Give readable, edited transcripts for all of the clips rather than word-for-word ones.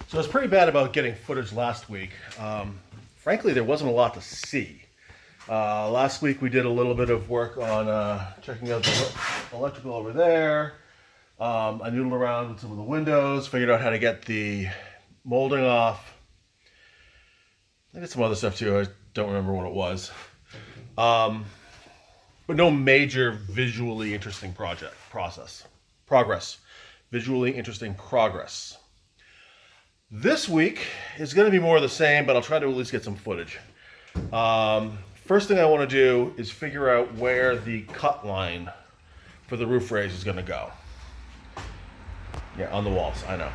So I was pretty bad about getting footage last week. Frankly, there wasn't a lot to see. Last week we did a little bit of work on checking out the electrical over there. I noodled around with some of the windows, figured out how to get the molding off. I did some other stuff too, I don't remember what it was. But no major visually interesting progress. Visually interesting progress. This week is going to be more of the same, but I'll try to at least get some footage. First thing I want to do is figure out where the cut line for the roof raise is going to go. Yeah, on the walls, I know.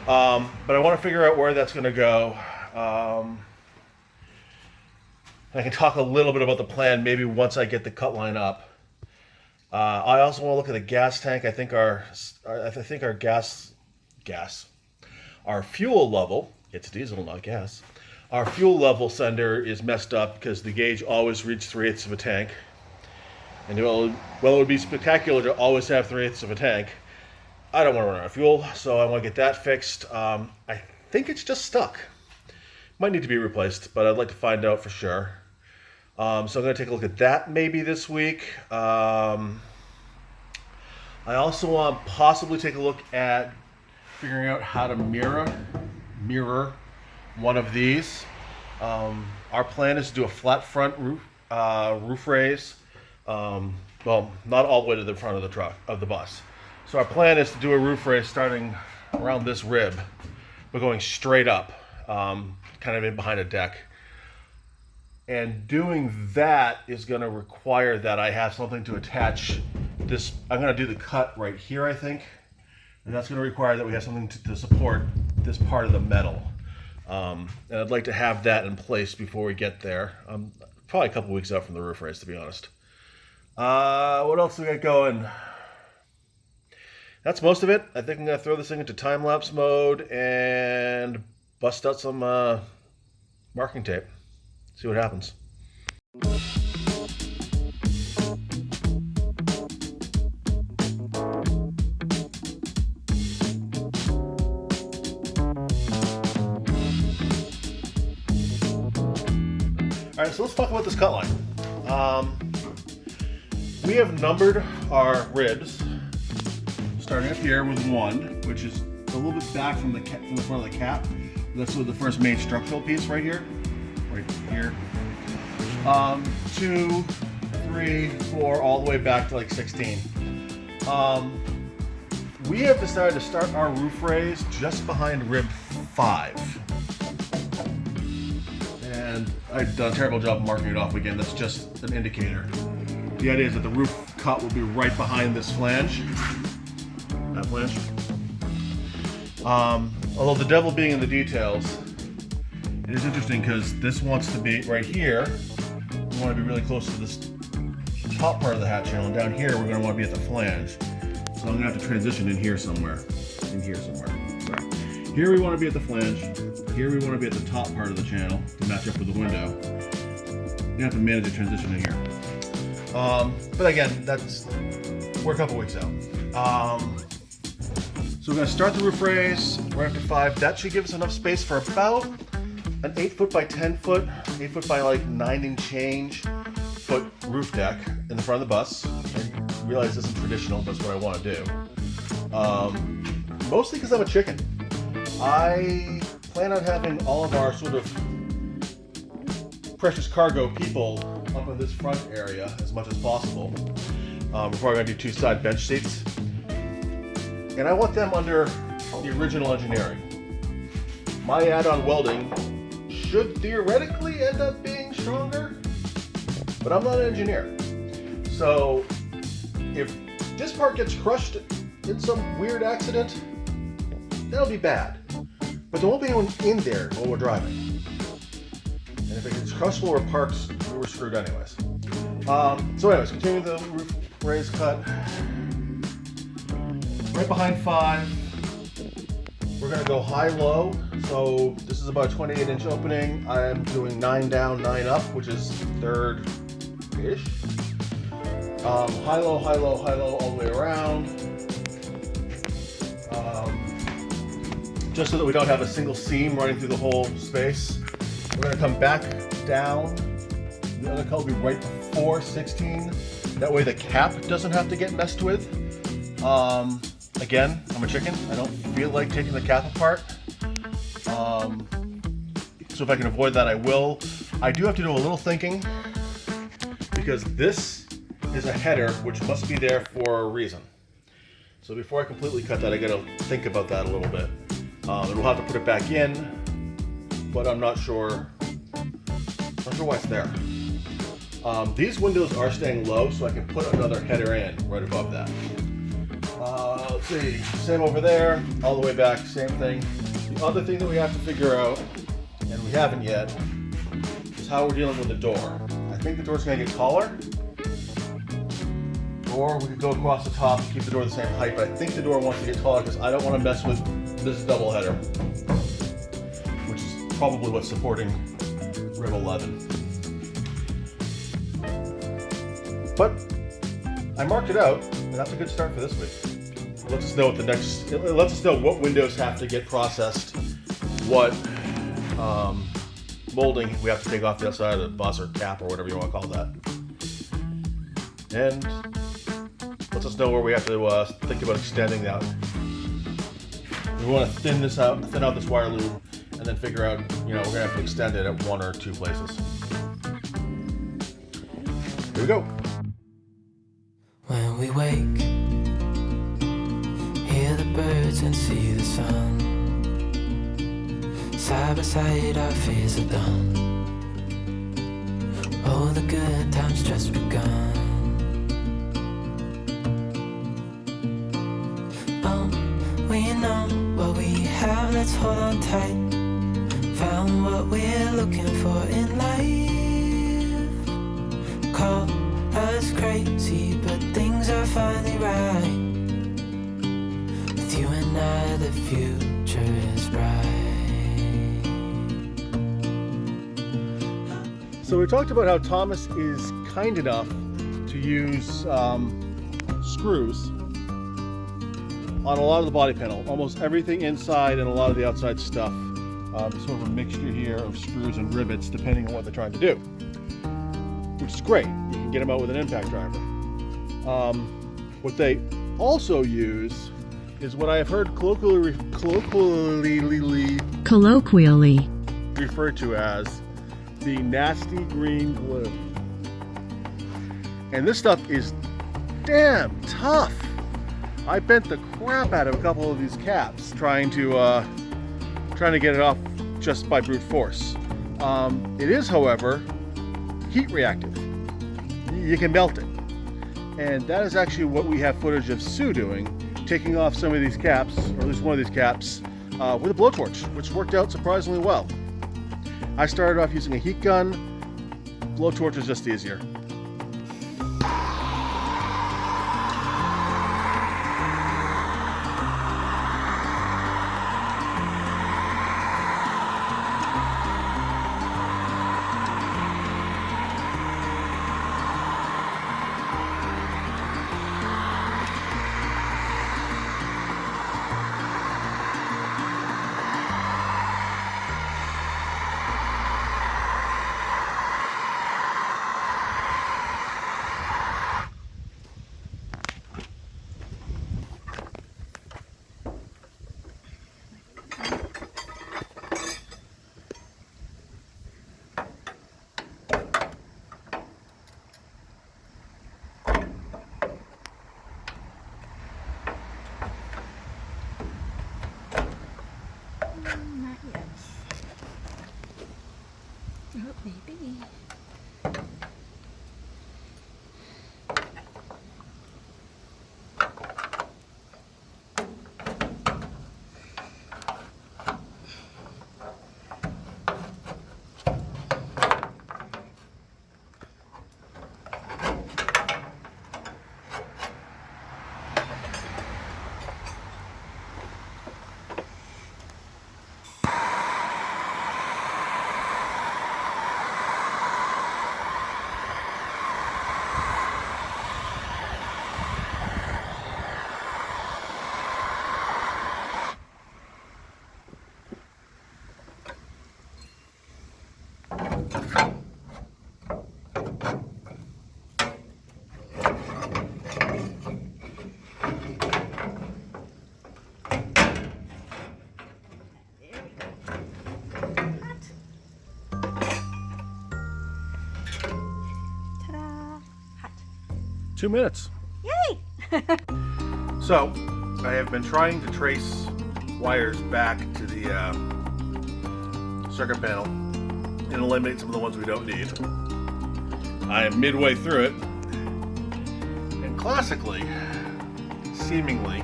But I want to figure out where that's going to go. I can talk a little bit about the plan maybe once I get the cut line up. I also want to look at the gas tank. I think our our fuel level, it's diesel, not gas. Our fuel level sender is messed up because the gauge always reads 3/8 of a tank. And it would be spectacular to always have 3/8 of a tank. I don't want to run out of fuel, so I want to get that fixed. I think it's just stuck. Might need to be replaced, but I'd like to find out for sure. So I'm going to take a look at that maybe this week. I also want to possibly take a look at figuring out how to mirror one of these. Our plan is to do a flat front roof raise. Well, not all the way to the front of the bus. So our plan is to do a roof raise starting around this rib, but going straight up, kind of in behind a deck. And doing that is going to require that I have something to attach this. I'm going to do the cut right here, I think. And that's going to require that we have something to support this part of the metal. And I'd like to have that in place before we get there. Probably a couple weeks out from the roof raise, to be honest. What else do we got going? That's most of it. I think I'm going to throw this thing into time-lapse mode and bust out some marking tape. See what happens. All right, so let's talk about this cut line. We have numbered our ribs, starting up here with 1, which is a little bit back from the front of the cap. That's the first main structural piece right here. 2, 3, 4, all the way back to like 16. We have decided to start our roof raise just behind rib 5. And I've done a terrible job of marking it off again. That's just an indicator. The idea is that the roof cut will be right behind this flange. That flange. Although the devil being in the details, it is interesting because this wants to be right here. We want to be really close to this top part of the hat channel. And down here, we're going to want to be at the flange. So I'm going to have to transition in here somewhere. So here we want to be at the flange. Here we want to be at the top part of the channel to match up with the window. You have to manage the transition in here. But again, we're a couple weeks out. So we're going to start the roof raise right after 5. That should give us enough space for about an 8 foot by 10 foot, 8 foot by like 9 and change foot roof deck in the front of the bus. I realize this isn't traditional, but it's what I want to do. Mostly because I'm a chicken. I plan on having all of our sort of precious cargo people up in this front area as much as possible. We're probably going to do 2 side bench seats. And I want them under the original engineering. My add-on welding should theoretically end up being stronger, but I'm not an engineer. So if this part gets crushed in some weird accident, that'll be bad. But there won't be anyone in there while we're driving. And if it gets crushed while we're parked, we're screwed anyways. So anyways, continue the roof raise cut. Right behind 5. We're going to go high-low. So this is about a 28-inch opening. I'm doing 9 down, 9 up, which is 3rd-ish. High-low, high-low, high-low all the way around. just so that we don't have a single seam running through the whole space. We're going to come back down. The other color will be right before 16. That way the cap doesn't have to get messed with. Again, I'm a chicken. I don't feel like taking the cap apart. So if I can avoid that, I will. I do have to do a little thinking because this is a header which must be there for a reason. So before I completely cut that, I gotta think about that a little bit. And we'll have to put it back in, but I'm not sure why it's there. These windows are staying low, so I can put another header in right above that. Let's see, same over there, all the way back, same thing. The other thing that we have to figure out, and we haven't yet, is how we're dealing with the door. I think the door's gonna get taller, or we could go across the top and keep the door the same height, but I think the door wants to get taller because I don't want to mess with this double header, which is probably what's supporting rib 11. But I marked it out, and that's a good start for this week. It lets us know it lets us know what windows have to get processed, what molding we have to take off the outside of the bus or cap or whatever you want to call that, and lets us know where we have to think about extending that. We want to thin out this wire loop, and then figure out, we're gonna have to extend it at one or two places. Here we go. When we wake, hear the birds and see the sun. Side by side our fears are done. Oh, the good times just begun. Oh, we know what we have, let's hold on tight. Found what we're looking for in life. Call us crazy, but things are finally right. With you and I, the future is bright. So we talked about how Thomas is kind enough to use screws on a lot of the body panel, almost everything inside and a lot of the outside stuff. Sort of a mixture here of screws and rivets depending on what they're trying to do, which is great. You can get them out with an impact driver. What they also use is what I have heard colloquially referred to as the nasty green glue. And this stuff is damn tough. I bent the crap out of a couple of these caps trying to get it off just by brute force. It is, however, heat reactive. You can melt it. And that is actually what we have footage of Sue doing, taking off some of these caps, or at least one of these caps, with a blowtorch, which worked out surprisingly well. I started off using a heat gun. Blowtorch is just easier. 2 minutes. Yay! So, I have been trying to trace wires back to the circuit panel and eliminate some of the ones we don't need. I am midway through it, and classically, seemingly,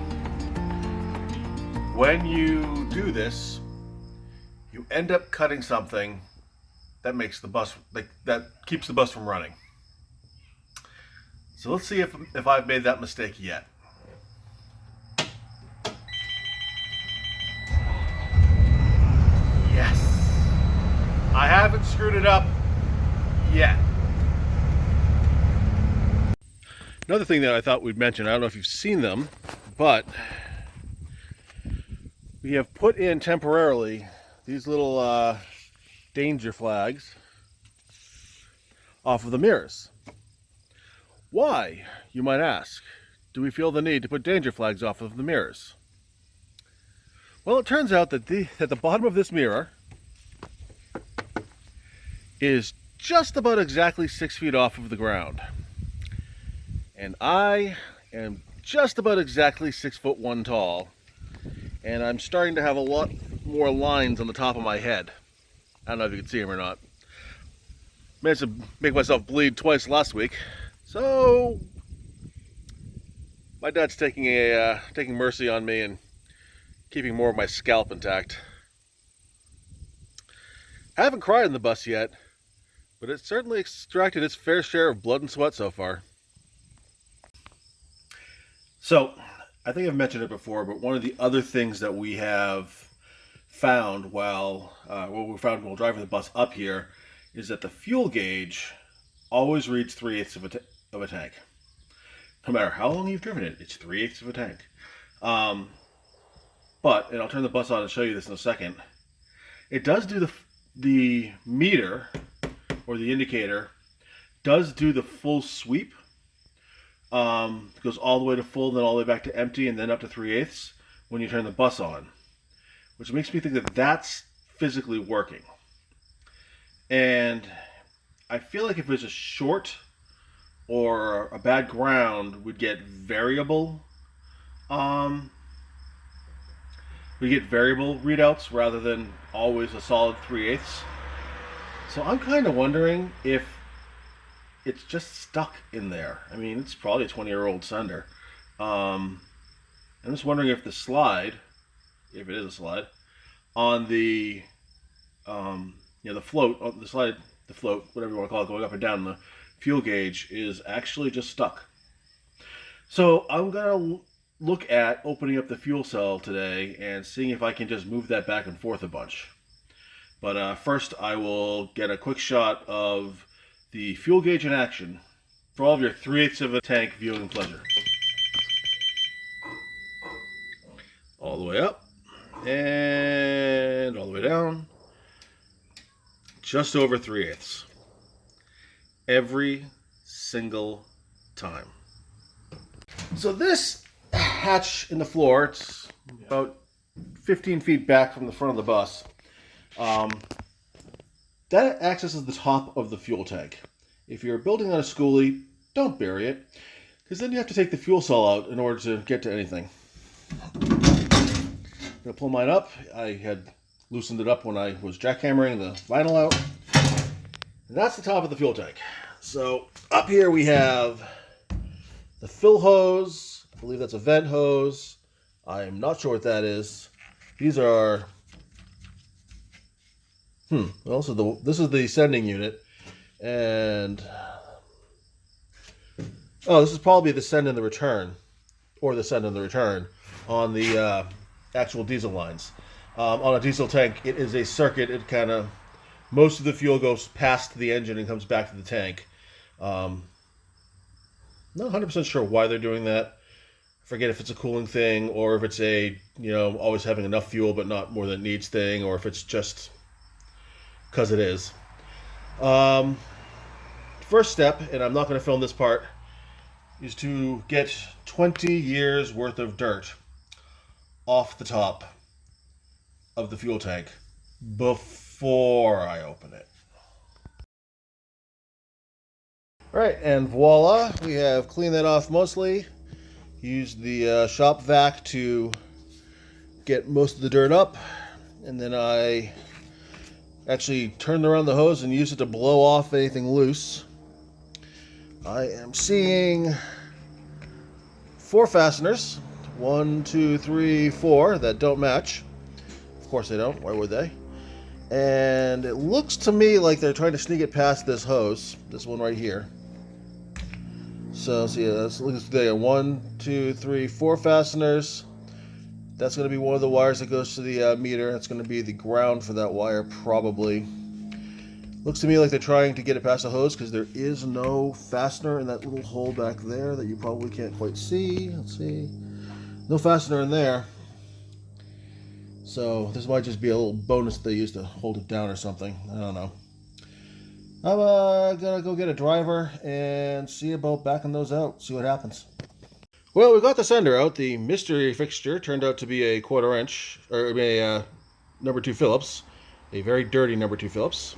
when you do this, you end up cutting something that makes the bus, that keeps the bus from running. So let's see if I've made that mistake yet. Yes. I haven't screwed it up yet. Another thing that I thought we'd mention, I don't know if you've seen them, but we have put in temporarily these little danger flags off of the mirrors. Why, you might ask, do we feel the need to put danger flags off of the mirrors? Well, it turns out that the bottom of this mirror is just about exactly 6 feet off of the ground. And I am just about exactly 6'1" tall. And I'm starting to have a lot more lines on the top of my head. I don't know if you can see them or not. Managed to make myself bleed twice last week. So my dad's taking mercy on me and keeping more of my scalp intact. I haven't cried on the bus yet, but it's certainly extracted its fair share of blood and sweat so far. So, I think I've mentioned it before, but one of the other things that we have found while driving the bus up here is that the fuel gauge always reads 3/8 of a tank. No matter how long you've driven it, it's 3/8 of a tank. But, and I'll turn the bus on and show you this in a second, it does do the meter, or the indicator, does do the full sweep. It goes all the way to full, then all the way back to empty, and then up to 3/8 when you turn the bus on. Which makes me think that that's physically working. And I feel like if it was a short or a bad ground, we'd get variable readouts rather than always a solid 3/8. So I'm kind of wondering if it's just stuck in there. I mean, it's probably a 20-year-old sender. I'm just wondering if the slide, if it is a slide, on the the float, the float, whatever you want to call it, going up and down the fuel gauge is actually just stuck. So I'm gonna look at opening up the fuel cell today and seeing if I can just move that back and forth a bunch. But first I will get a quick shot of the fuel gauge in action for all of your 3/8 of a tank viewing pleasure. All the way up and all the way down. Just over 3/8. Every single time. So this hatch in the floor, it's about 15 feet back from the front of the bus. That accesses the top of the fuel tank. If you're building on a Skoolie, don't bury it, because then you have to take the fuel cell out in order to get to anything. I'm going to pull mine up. I had loosened it up when I was jackhammering the vinyl out. And that's the top of the fuel tank. So up here we have the fill hose. I believe that's a vent hose. I'm not sure what that is. These are... Also, this is the sending unit, and this is probably the send and the return, or the send and the return on the actual diesel lines. On a diesel tank, it is a circuit. It kind of, most of the fuel goes past the engine and comes back to the tank. Not 100% sure why they're doing that. I forget if it's a cooling thing, or if it's a, always having enough fuel but not more than it needs thing, or if it's just because it is. First step, and I'm not going to film this part, is to get 20 years worth of dirt off the top of the fuel tank before I open it. All right, and voila, we have cleaned that off mostly. Used the shop vac to get most of the dirt up, and then I actually turned around the hose and used it to blow off anything loose. I am seeing 4 fasteners, 1, 2, 3, 4, that don't match. Of course they don't, why would they? And it looks to me like they're trying to sneak it past this hose, this one right here. So see, let's look at there. 1, 2, 3, 4 fasteners. That's going to be one of the wires that goes to the meter. That's going to be the ground for that wire, probably. Looks to me like they're trying to get it past the hose because there is no fastener in that little hole back there that you probably can't quite see. Let's see. No fastener in there. So this might just be a little bonus they use to hold it down or something. I don't know. I'm gonna go get a driver and see about backing those out, see what happens. Well, we got the sender out. The mystery fixture turned out to be a 1/4 inch, or a number 2 Phillips, a very dirty number 2 Phillips.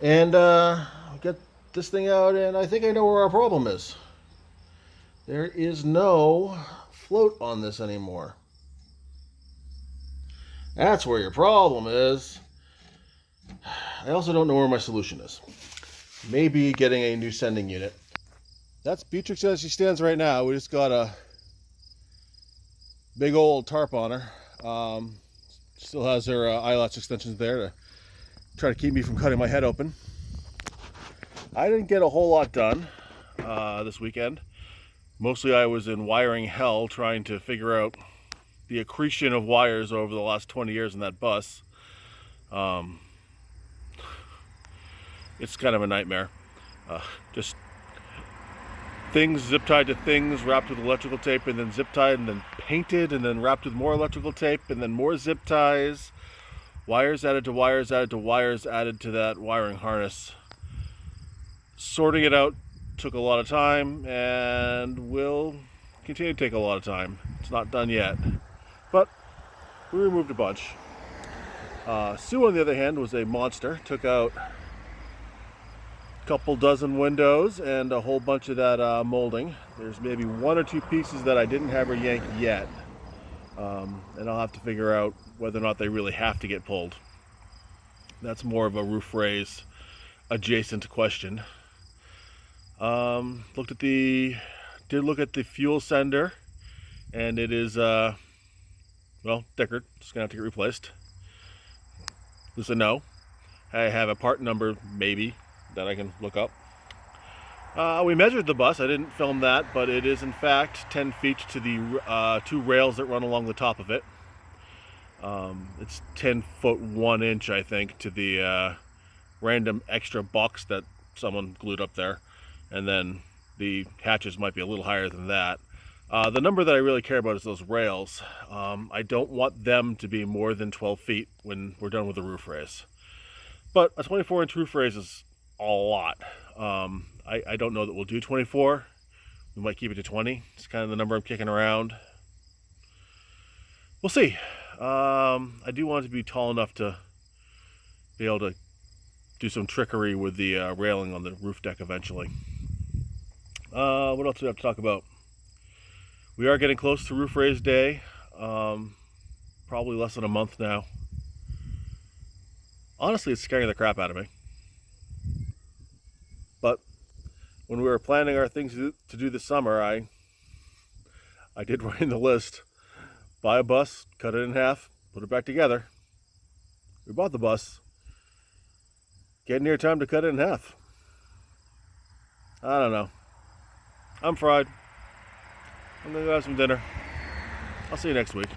And get this thing out, and I think I know where our problem is. There is no float on this anymore. That's where your problem is. I also don't know where my solution is. Maybe getting a new sending unit. That's Beatrix as she stands right now. We just got a big old tarp on her. Still has her eyelash extensions there to try to keep me from cutting my head open. I didn't get a whole lot done this weekend. Mostly I was in wiring hell trying to figure out the accretion of wires over the last 20 years in that bus. It's kind of a nightmare. Just things zip tied to things, wrapped with electrical tape, and then zip tied, and then painted, and then wrapped with more electrical tape, and then more zip ties. Wires added to wires, added to wires, added to that wiring harness. Sorting it out took a lot of time, and will continue to take a lot of time. It's not done yet, but we removed a bunch. Sue, on the other hand, was a monster. Took out couple dozen windows and a whole bunch of that molding. There's maybe 1 or 2 pieces that I didn't have her yank yet, and I'll have to figure out whether or not they really have to get pulled. That's more of a roof raise adjacent question. Did look at the fuel sender, and it is well, Deckard. Just gonna have to get replaced. This a no. I have a part number maybe that I can look up. We measured the bus. I didn't film that, but it is in fact 10 feet to the 2 rails that run along the top of it. It's 10 foot 1 inch, I think, to the random extra box that someone glued up there, and then the hatches might be a little higher than that. The number that I really care about is those rails. I don't want them to be more than 12 feet when we're done with the roof raise. But a 24-inch roof raise is a lot. I don't know that we'll do 24. We might keep it to 20. It's kind of the number I'm kicking around. We'll see. I do want it to be tall enough to be able to do some trickery with the railing on the roof deck eventually. What else do we have to talk about? We are getting close to roof raise day. Probably less than a month now. Honestly, it's scaring the crap out of me. But when we were planning our things to do this summer, I did write in the list: buy a bus, cut it in half, put it back together. We bought the bus. Getting near time to cut it in half. I don't know. I'm fried. I'm gonna go have some dinner. I'll see you next week.